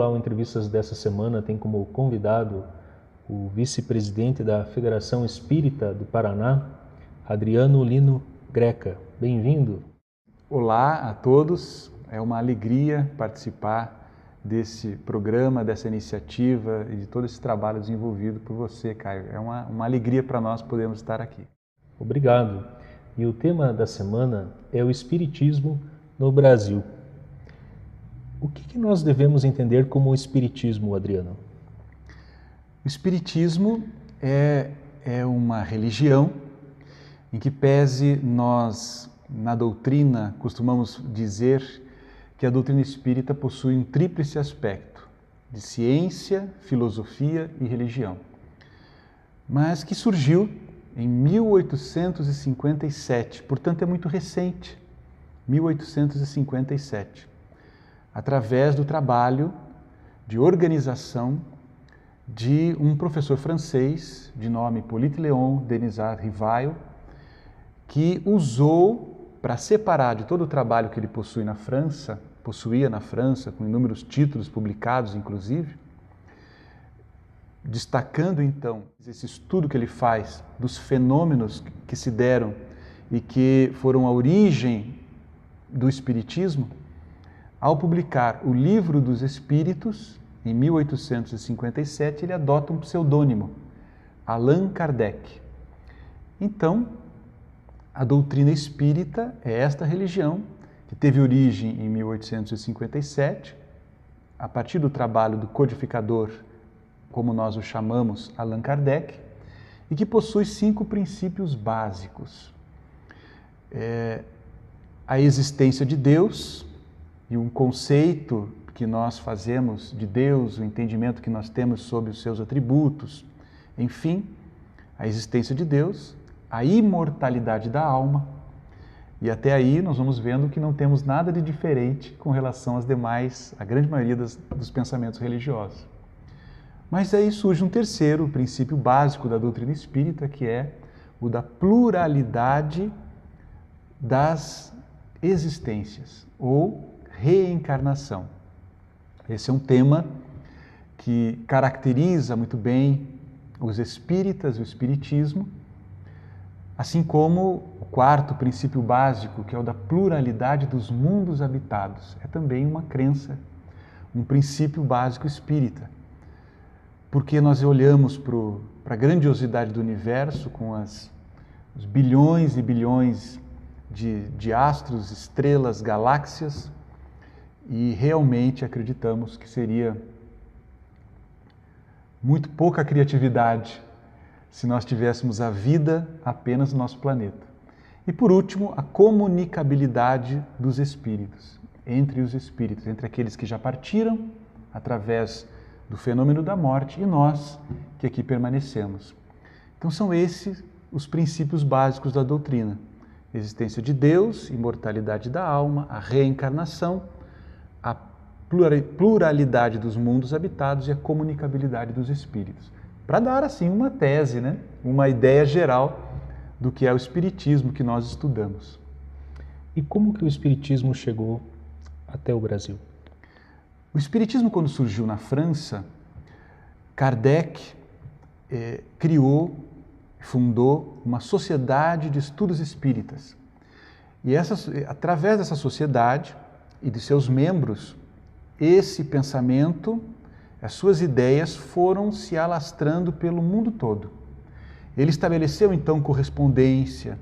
Popular Entrevistas dessa semana tem como convidado o vice-presidente da Federação Espírita do Paraná, Adriano Lino Greca. Bem-vindo. Olá a todos, é uma alegria participar desse programa, dessa iniciativa e de todo esse trabalho desenvolvido por você, Caio. É uma alegria para nós podermos estar aqui. Obrigado. E o tema da semana é o Espiritismo no Brasil. O que nós devemos entender como Espiritismo, Adriano? O Espiritismo é uma religião em que pese nós, na doutrina, costumamos dizer que a doutrina espírita possui um tríplice aspecto de ciência, filosofia e religião, mas que surgiu em 1857, portanto é muito recente, 1857, através do trabalho de organização de um professor francês de nome Hippolyte Léon Denisard Rivail, que usou para separar de todo o trabalho que ele possuía na França, com inúmeros títulos publicados, inclusive, destacando então esse estudo que ele faz dos fenômenos que se deram e que foram a origem do Espiritismo, ao publicar o Livro dos Espíritos, em 1857, ele adota um pseudônimo, Allan Kardec. Então, a doutrina espírita é esta religião que teve origem em 1857, a partir do trabalho do codificador, como nós o chamamos, Allan Kardec, e que possui 5 princípios básicos. A existência de Deus e um conceito que nós fazemos de Deus, o entendimento que nós temos sobre os seus atributos, enfim, a existência de Deus, a imortalidade da alma, e até aí nós vamos vendo que não temos nada de diferente com relação às demais, a grande maioria dos pensamentos religiosos. Mas aí surge um terceiro princípio básico da doutrina espírita, que é o da pluralidade das existências, ou reencarnação. Esse é um tema que caracteriza muito bem os espíritas, o espiritismo, assim como o quarto princípio básico, que é o da pluralidade dos mundos habitados. É também uma crença, um princípio básico espírita. Porque nós olhamos para a grandiosidade do universo, com os bilhões e bilhões de astros, estrelas, galáxias, e realmente acreditamos que seria muito pouca criatividade se nós tivéssemos a vida apenas no nosso planeta. E por último, a comunicabilidade dos espíritos, entre aqueles que já partiram através do fenômeno da morte e nós que aqui permanecemos. Então são esses os princípios básicos da doutrina: existência de Deus, imortalidade da alma, a reencarnação, a pluralidade dos mundos habitados e a comunicabilidade dos espíritos. Para dar assim uma tese, uma ideia geral do que é o espiritismo que nós estudamos. E como que o espiritismo chegou até o Brasil? O espiritismo, quando surgiu na França, Kardec fundou uma sociedade de estudos espíritas. E através dessa sociedade e de seus membros, esse pensamento, as suas ideias foram se alastrando pelo mundo todo. Ele estabeleceu então correspondência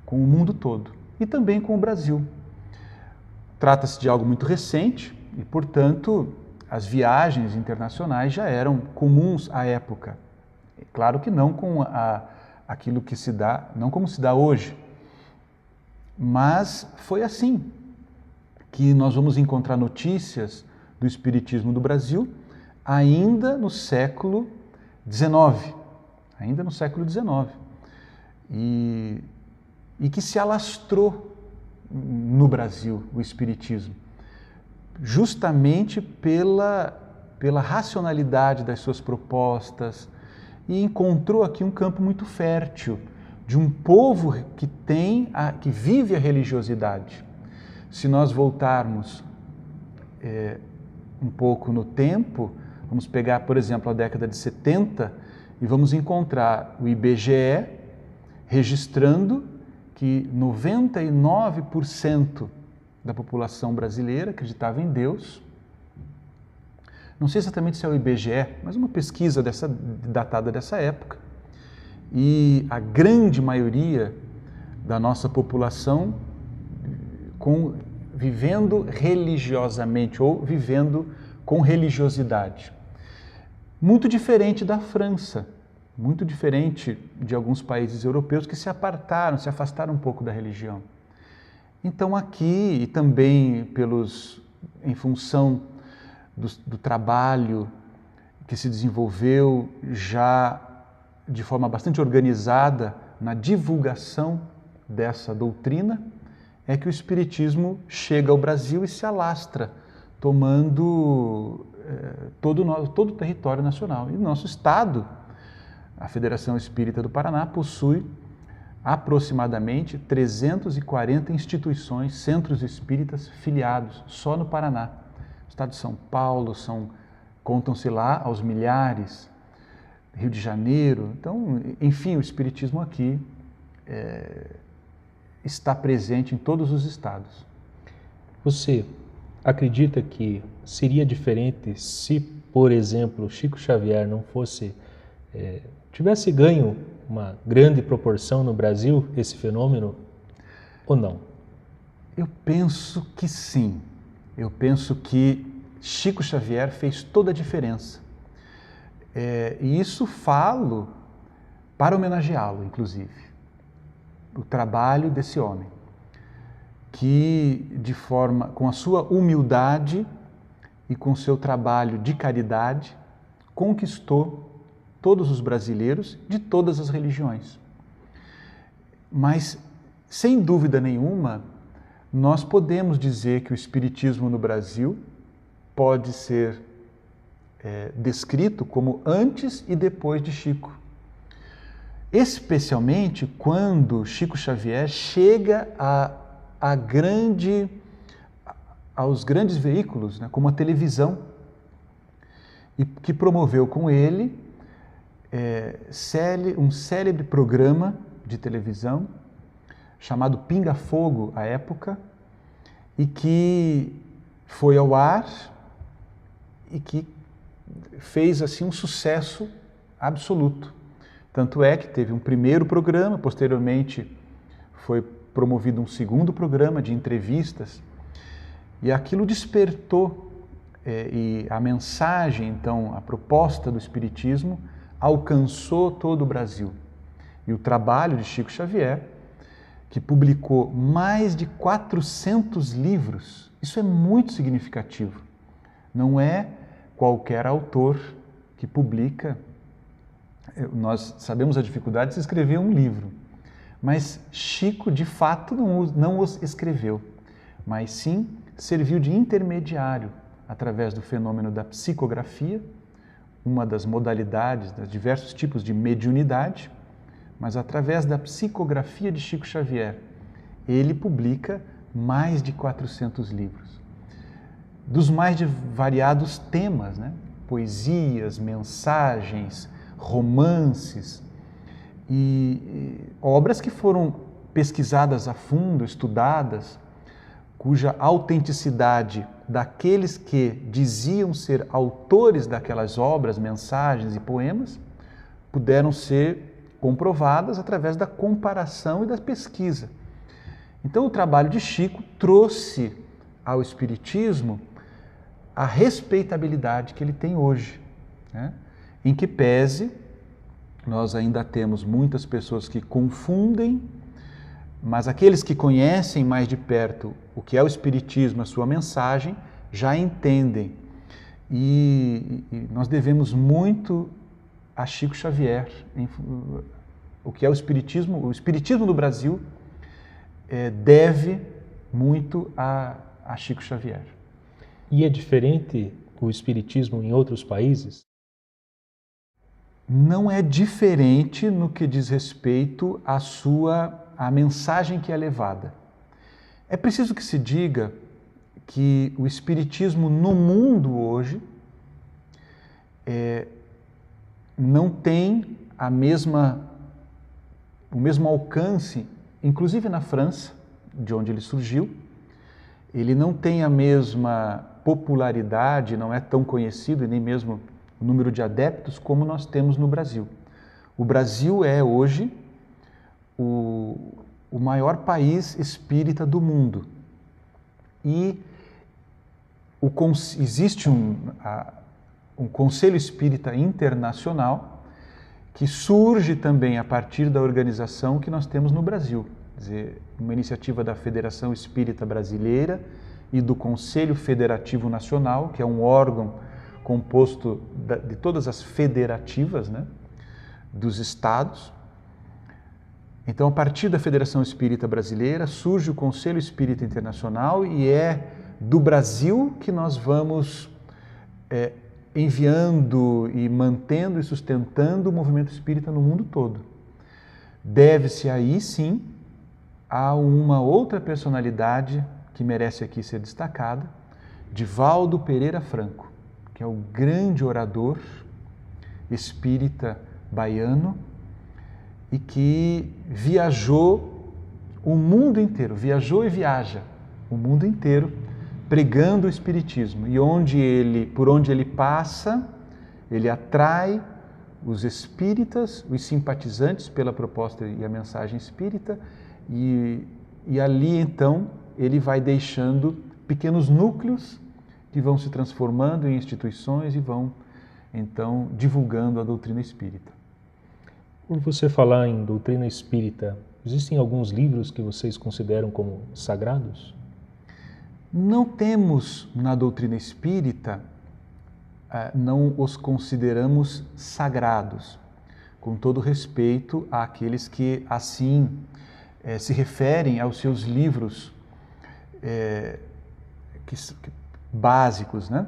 com o mundo todo e também com o Brasil. Trata-se de algo muito recente e, portanto, as viagens internacionais já eram comuns à época. Claro que não com aquilo que se dá, não como se dá hoje, mas foi assim que nós vamos encontrar notícias do espiritismo do Brasil ainda no século XIX, e que se alastrou no Brasil o espiritismo, justamente pela racionalidade das suas propostas, e encontrou aqui um campo muito fértil de um povo que vive a religiosidade. Se nós voltarmos um pouco no tempo, vamos pegar, por exemplo, a década de 70 e vamos encontrar o IBGE registrando que 99% da população brasileira acreditava em Deus. Não sei exatamente se é o IBGE, mas uma pesquisa datada dessa época. E a grande maioria da nossa população vivendo religiosamente ou vivendo com religiosidade. Muito diferente da França, muito diferente de alguns países europeus que se afastaram um pouco da religião. Então aqui, e também em função do trabalho que se desenvolveu já de forma bastante organizada na divulgação dessa doutrina, é que o Espiritismo chega ao Brasil e se alastra, tomando todo o território nacional. E nosso estado, a Federação Espírita do Paraná, possui aproximadamente 340 instituições, centros espíritas filiados, só no Paraná. No estado de São Paulo, contam-se lá aos milhares, Rio de Janeiro. Então, enfim, o Espiritismo aqui está presente em todos os estados. Você acredita que seria diferente se, por exemplo, Chico Xavier não tivesse ganho uma grande proporção no Brasil, esse fenômeno, ou não? Eu penso que sim. Eu penso que Chico Xavier fez toda a diferença. E isso falo para homenageá-lo, inclusive. O trabalho desse homem, que com a sua humildade e com o seu trabalho de caridade, conquistou todos os brasileiros de todas as religiões. Mas, sem dúvida nenhuma, nós podemos dizer que o Espiritismo no Brasil pode ser descrito como antes e depois de Chico. Especialmente quando Chico Xavier chega aos grandes veículos, né, como a televisão, e que promoveu com ele um célebre programa de televisão chamado Pinga Fogo, à época, e que foi ao ar e que fez assim um sucesso absoluto. Tanto é que teve um primeiro programa, posteriormente foi promovido um segundo programa de entrevistas, e aquilo despertou, e a mensagem, então, a proposta do Espiritismo alcançou todo o Brasil. E o trabalho de Chico Xavier, que publicou mais de 400 livros, isso é muito significativo. Não é qualquer autor que publica. Nós sabemos a dificuldade de se escrever um livro, mas Chico, de fato, não os escreveu, mas sim serviu de intermediário através do fenômeno da psicografia, uma das modalidades, dos diversos tipos de mediunidade, mas através da psicografia de Chico Xavier, ele publica mais de 400 livros, dos mais variados temas, né? Poesias, mensagens, romances e obras que foram pesquisadas a fundo, estudadas, cuja autenticidade daqueles que diziam ser autores daquelas obras, mensagens e poemas, puderam ser comprovadas através da comparação e da pesquisa. Então, o trabalho de Chico trouxe ao Espiritismo a respeitabilidade que ele tem hoje, né? Em que pese, nós ainda temos muitas pessoas que confundem, mas aqueles que conhecem mais de perto o que é o Espiritismo, a sua mensagem, já entendem. E nós devemos muito a Chico Xavier. O que é o Espiritismo no Brasil deve muito a Chico Xavier. E é diferente o Espiritismo em outros países? Não é diferente no que diz respeito à mensagem que é levada. É preciso que se diga que o Espiritismo no mundo hoje não tem o mesmo alcance, inclusive na França, de onde ele surgiu. Ele não tem a mesma popularidade, não é tão conhecido, e nem mesmo o número de adeptos como nós temos no Brasil. O Brasil é hoje o maior país espírita do mundo. E existe um Conselho Espírita Internacional que surge também a partir da organização que nós temos no Brasil. Quer dizer, uma iniciativa da Federação Espírita Brasileira e do Conselho Federativo Nacional, que é um órgão composto de todas as federativas, né, dos estados. Então, a partir da Federação Espírita Brasileira, surge o Conselho Espírita Internacional e é do Brasil que nós vamos enviando e mantendo e sustentando o movimento espírita no mundo todo. Deve-se aí, sim, a uma outra personalidade que merece aqui ser destacada, Divaldo Pereira Franco, que é o grande orador espírita baiano e que viajou o mundo inteiro, viajou e viaja o mundo inteiro pregando o espiritismo. E por onde ele passa, ele atrai os espíritas, os simpatizantes pela proposta e a mensagem espírita, e ali então ele vai deixando pequenos núcleos que vão se transformando em instituições e vão então divulgando a doutrina espírita. Por você falar em doutrina espírita, existem alguns livros que vocês consideram como sagrados? Não temos na doutrina espírita, não os consideramos sagrados, com todo respeito àqueles que assim se referem aos seus livros básicos, né?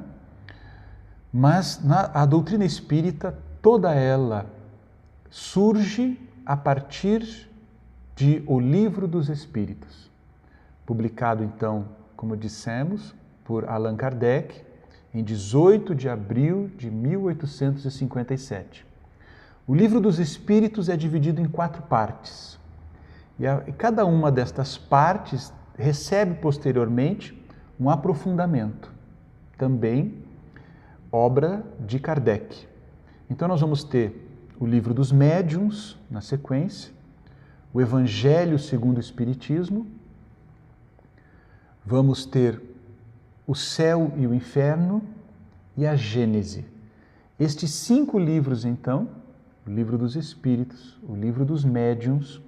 Mas a doutrina espírita, toda ela surge a partir de O Livro dos Espíritos, publicado então, como dissemos, por Allan Kardec, em 18 de abril de 1857. O Livro dos Espíritos é dividido em 4 partes. E cada uma destas partes recebe posteriormente um aprofundamento, também obra de Kardec. Então nós vamos ter o Livro dos Médiuns, na sequência, o Evangelho segundo o Espiritismo, vamos ter o Céu e o Inferno e a Gênese. Estes 5 livros, então, o Livro dos Espíritos, o Livro dos Médiuns,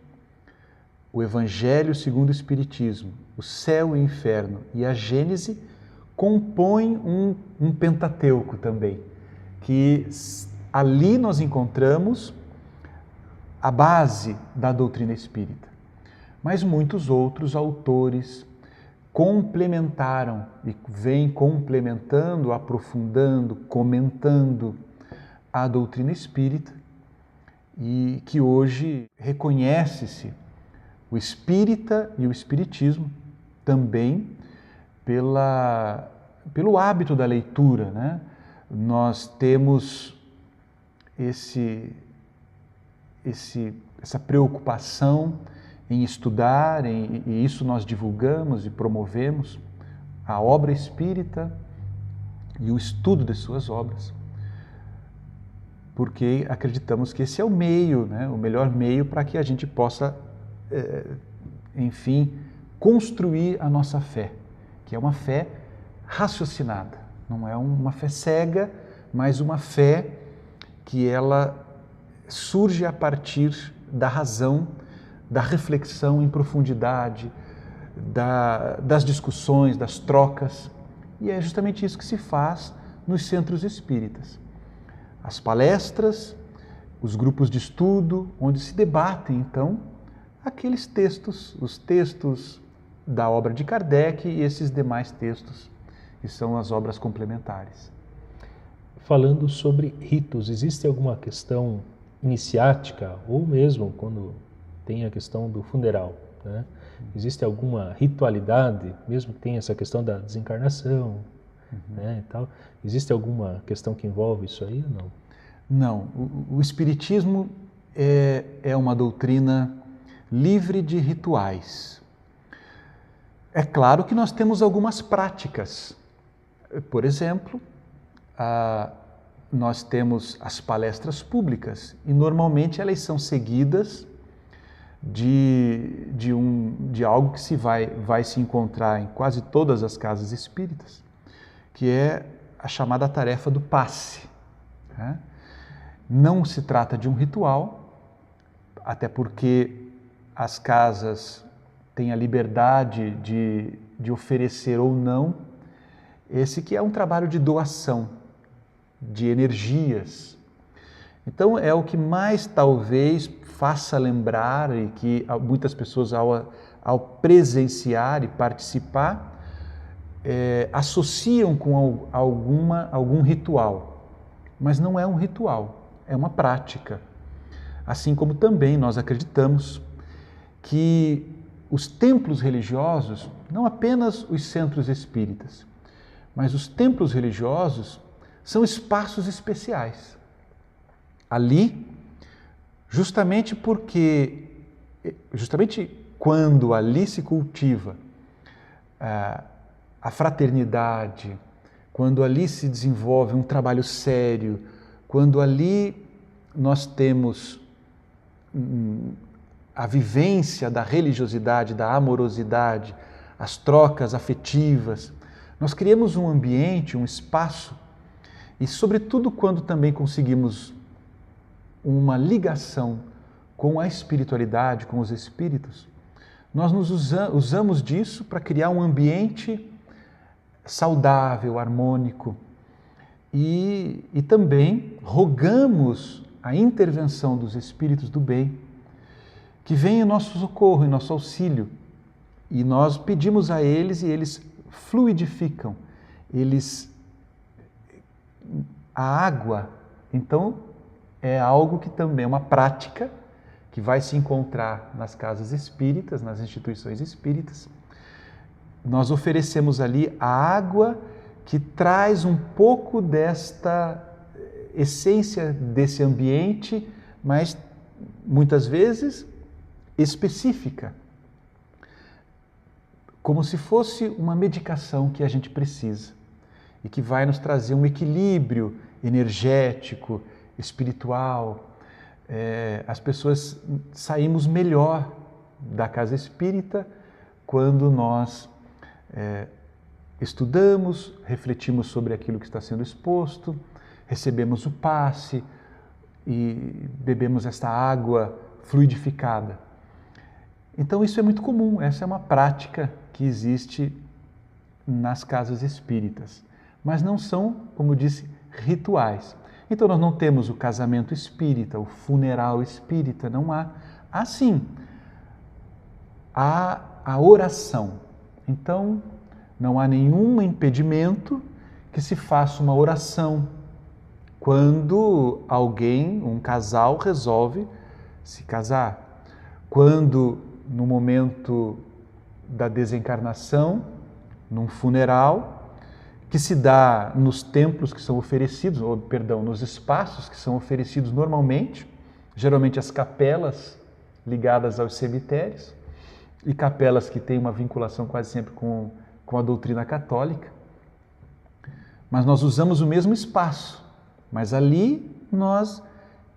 o Evangelho segundo o Espiritismo, o Céu e o Inferno e a Gênese, compõem um Pentateuco também, que ali nós encontramos a base da doutrina espírita. Mas muitos outros autores complementaram e vêm complementando, aprofundando, comentando a doutrina espírita, e que hoje reconhece-se o espírita e o espiritismo também pelo hábito da leitura, né? Nós temos essa preocupação em estudar, e isso nós divulgamos e promovemos, a obra espírita e o estudo de suas obras, porque acreditamos que esse é o meio, né, o melhor meio para que a gente possa, enfim, construir a nossa fé, que é uma fé raciocinada, não é uma fé cega, mas uma fé que ela surge a partir da razão, da reflexão em profundidade, das discussões, das trocas. E é justamente isso que se faz nos centros espíritas. As palestras, os grupos de estudo, onde se debatem, então, aqueles textos, os textos da obra de Kardec e esses demais textos, que são as obras complementares. Falando sobre ritos, existe alguma questão iniciática, ou mesmo quando tem a questão do funeral, né? Existe alguma ritualidade, mesmo que tenha essa questão da desencarnação, né, e tal? Existe alguma questão que envolve isso aí ou não? Não. O Espiritismo é uma doutrina livre de rituais. É claro que nós temos algumas práticas. Por exemplo, nós temos as palestras públicas e normalmente elas são seguidas de algo que vai se encontrar em quase todas as casas espíritas, que é a chamada tarefa do passe. Né? Não se trata de um ritual, até porque as casas têm a liberdade de oferecer ou não esse que é um trabalho de doação de energias. Então é o que mais talvez faça lembrar e que muitas pessoas ao presenciar e participar associam com algum ritual, mas não é um ritual, é uma prática. Assim como também nós acreditamos que os templos religiosos, não apenas os centros espíritas, mas os templos religiosos são espaços especiais. Ali, justamente quando ali se cultiva a fraternidade, quando ali se desenvolve um trabalho sério, quando ali nós temos a vivência da religiosidade, da amorosidade, as trocas afetivas, nós criamos um ambiente, um espaço, e sobretudo quando também conseguimos uma ligação com a espiritualidade, com os espíritos, nós usamos disso para criar um ambiente saudável, harmônico, e também rogamos a intervenção dos espíritos do bem, que vêm em nosso socorro, em nosso auxílio, e nós pedimos a eles e eles fluidificam, a água, então, é algo que também é uma prática que vai se encontrar nas casas espíritas, nas instituições espíritas. Nós oferecemos ali a água que traz um pouco desta essência desse ambiente, mas muitas vezes específica, como se fosse uma medicação que a gente precisa e que vai nos trazer um equilíbrio energético, espiritual. As pessoas saímos melhor da casa espírita quando nós estudamos, refletimos sobre aquilo que está sendo exposto, recebemos o passe e bebemos esta água fluidificada. Então isso é muito comum, essa é uma prática que existe nas casas espíritas, mas não são, como eu disse, rituais. Então nós não temos o casamento espírita, o funeral espírita, não há. Há sim a oração. Então não há nenhum impedimento que se faça uma oração quando alguém, um casal, resolve se casar. Quando, no momento da desencarnação, num funeral, que se dá nos templos que são oferecidos, nos espaços que são oferecidos normalmente, geralmente as capelas ligadas aos cemitérios, e capelas que têm uma vinculação quase sempre com a doutrina católica. Mas nós usamos o mesmo espaço, mas ali nós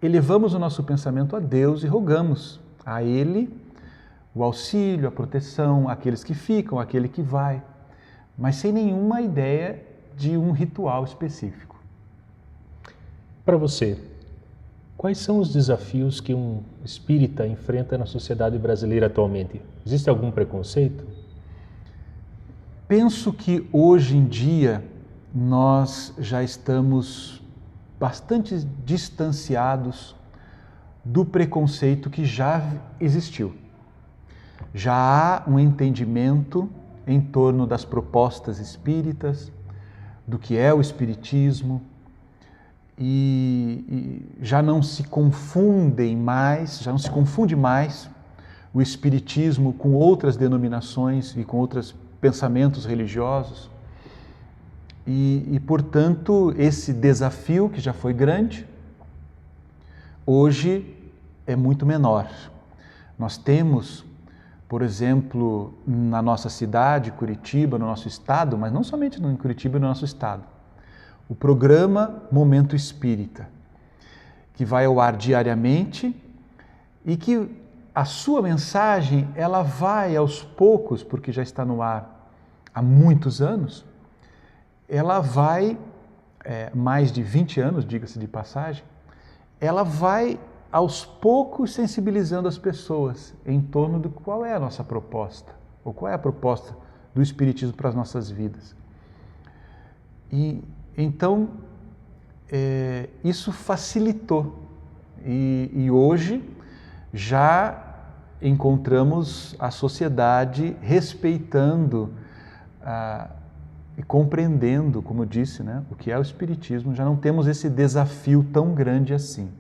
elevamos o nosso pensamento a Deus e rogamos a Ele o auxílio, a proteção, aqueles que ficam, aquele que vai, mas sem nenhuma ideia de um ritual específico. Para você, quais são os desafios que um espírita enfrenta na sociedade brasileira atualmente? Existe algum preconceito? Penso que hoje em dia nós já estamos bastante distanciados do preconceito que já existiu. Já há um entendimento em torno das propostas espíritas, do que é o espiritismo, e já não se confunde mais o espiritismo com outras denominações e com outros pensamentos religiosos. Portanto, esse desafio, que já foi grande, hoje é muito menor. Nós temos, por exemplo, na nossa cidade, Curitiba, no nosso estado, mas não somente em Curitiba e no nosso estado, o programa Momento Espírita, que vai ao ar diariamente e que a sua mensagem, ela vai aos poucos, porque já está no ar há muitos anos, ela vai, mais de 20 anos, diga-se de passagem, ela vai aos poucos sensibilizando as pessoas em torno de qual é a nossa proposta, ou qual é a proposta do Espiritismo para as nossas vidas. E então, isso facilitou. E hoje já encontramos a sociedade respeitando e compreendendo, como eu disse, né, o que é o Espiritismo. Já não temos esse desafio tão grande assim.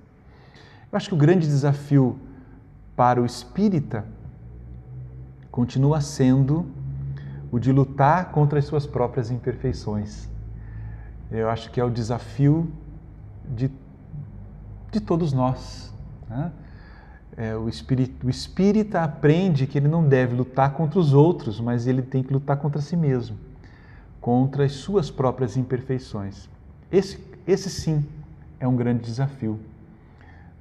Eu acho que o grande desafio para o espírita continua sendo o de lutar contra as suas próprias imperfeições. Eu acho que é o desafio de todos nós, né? O espírita aprende que ele não deve lutar contra os outros, mas ele tem que lutar contra si mesmo, contra as suas próprias imperfeições. Esse sim é um grande desafio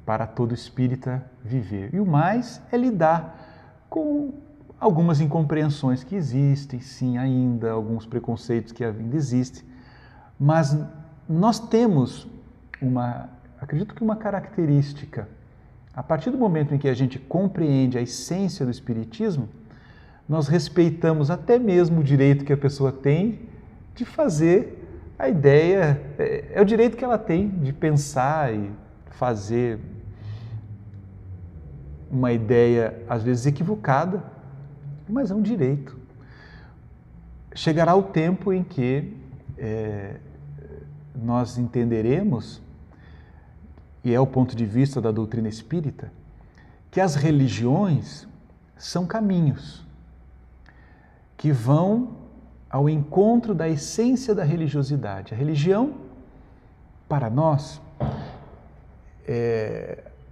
para todo espírita viver. E o mais é lidar com algumas incompreensões que existem, sim, ainda, alguns preconceitos que ainda existem, mas nós temos acredito que uma característica. A partir do momento em que a gente compreende a essência do Espiritismo, nós respeitamos até mesmo o direito que a pessoa tem de fazer a ideia, é o direito que ela tem de pensar e fazer uma ideia, às vezes equivocada, mas é um direito. Chegará o tempo em que nós entenderemos, e é o ponto de vista da doutrina espírita, que as religiões são caminhos que vão ao encontro da essência da religiosidade. A religião, para nós,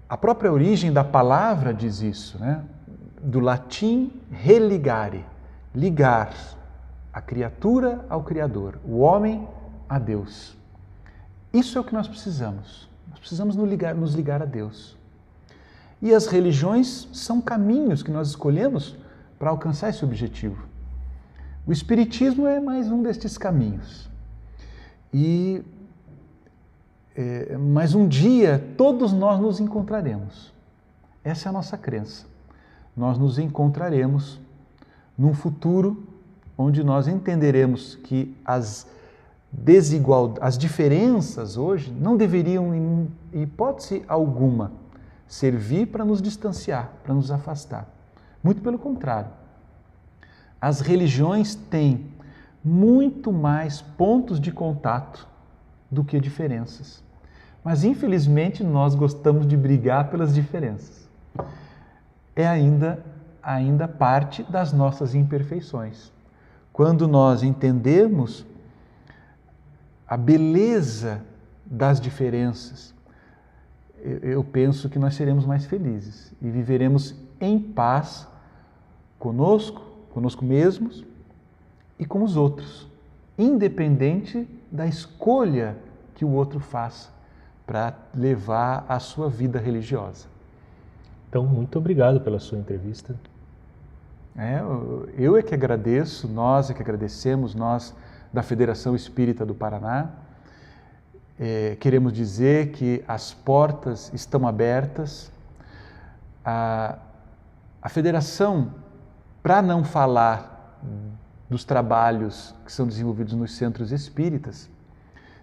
a própria origem da palavra diz isso, né? Do latim religare, ligar a criatura ao Criador, o homem a Deus. Isso é o que nós precisamos. Nós precisamos nos ligar a Deus. E as religiões são caminhos que nós escolhemos para alcançar esse objetivo. O Espiritismo é mais um destes caminhos. Mas um dia todos nós nos encontraremos. Essa é a nossa crença. Nós nos encontraremos num futuro onde nós entenderemos que as diferenças hoje não deveriam, em hipótese alguma, servir para nos distanciar, para nos afastar. Muito pelo contrário. As religiões têm muito mais pontos de contato do que diferenças. Mas, infelizmente, nós gostamos de brigar pelas diferenças. É ainda parte das nossas imperfeições. Quando nós entendemos a beleza das diferenças, eu penso que nós seremos mais felizes e viveremos em paz conosco mesmos e com os outros, independente da escolha que o outro faça para levar a sua vida religiosa. Então, muito obrigado pela sua entrevista. Eu é que agradeço, nós é que agradecemos, nós da Federação Espírita do Paraná. Queremos dizer que as portas estão abertas. A Federação, para não falar dos trabalhos que são desenvolvidos nos centros espíritas,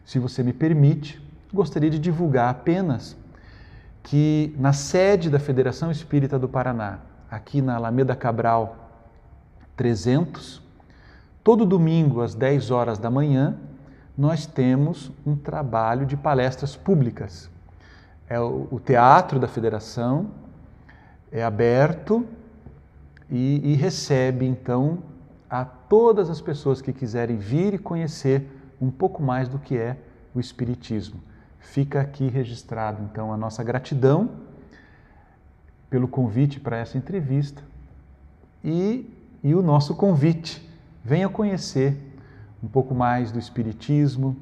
se você me permite, gostaria de divulgar apenas que na sede da Federação Espírita do Paraná, aqui na Alameda Cabral 300, todo domingo às 10 horas da manhã, nós temos um trabalho de palestras públicas. O teatro da Federação é aberto e recebe então a todas as pessoas que quiserem vir e conhecer um pouco mais do que é o Espiritismo. Fica aqui registrado então a nossa gratidão pelo convite para essa entrevista e o nosso convite. Venha conhecer um pouco mais do Espiritismo,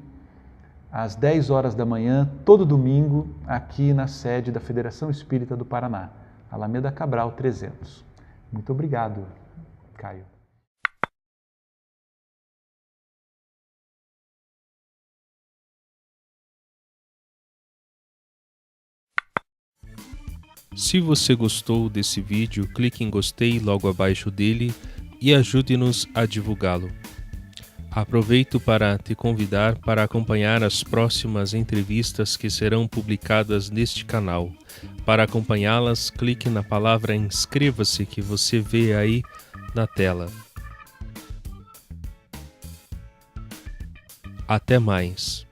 às 10 horas da manhã, todo domingo, aqui na sede da Federação Espírita do Paraná, Alameda Cabral 300. Muito obrigado, Caio. Se você gostou desse vídeo, clique em gostei logo abaixo dele e ajude-nos a divulgá-lo. Aproveito para te convidar para acompanhar as próximas entrevistas que serão publicadas neste canal. Para acompanhá-las, clique na palavra inscreva-se que você vê aí na tela. Até mais!